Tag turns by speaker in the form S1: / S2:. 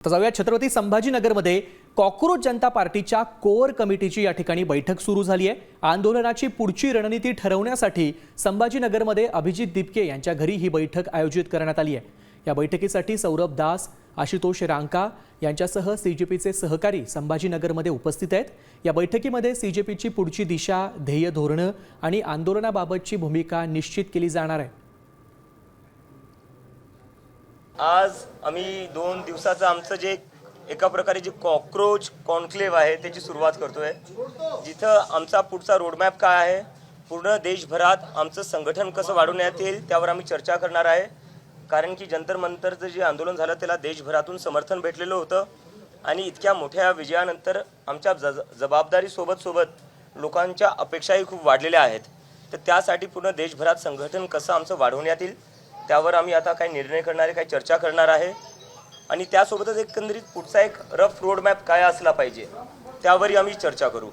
S1: तर जाऊया छत्रपती संभाजीनगरमध्ये कॉकरोच जनता पार्टीच्या कोर कमिटीची या ठिकाणी बैठक सुरू झाली आहे। आंदोलनाची पुढची रणनीती ठरवण्यासाठी संभाजीनगरमध्ये अभिजित दिपके यांच्या घरी ही बैठक आयोजित करण्यात आली आहे। या बैठकीसाठी सौरभ दास, आशुतोष रांका यांच्यासह सीजेपीचे सहकारी संभाजीनगरमध्ये उपस्थित आहेत। या बैठकीमध्ये सीजेपीची पुढची दिशा, ध्येय, धोरणं आणि आंदोलनाबाबतची भूमिका निश्चित केली जाणार आहे।
S2: आज आम्ही 2 दिवसाचं आमचं जे एका प्रकारे जे कॉकरोच कॉन्क्लेव्ह आहे त्याची सुरुवात करतोय, जिथं आमचा पुढचा रोडमॅप काय आहे, पूर्ण देशभरात आमचं संघटन कसं वाढवण्यात येईल त्यावर आम्ही चर्चा करणार आहे। कारण की जंतर मंतरचं जे आंदोलन झालं त्याला देशभरातून समर्थन भेटलेलं होतं आणि इतक्या मोठ्या विजयानंतर आमच्या जबाबदारीसोबत लोकांच्या अपेक्षाही खूप वाढलेल्या आहेत। तर त्यासाठी पूर्ण देशभरात संघटन कसं आमचं वाढवण्यात येईल त्यावर आम्ही आता काही निर्णय करणार आहे, काही चर्चा करणार आहे आणि त्यासोबतच एकंदरीत पुढचा एक रफ रोडमॅप काय असला पाहिजे त्यावरही आम्ही चर्चा करू।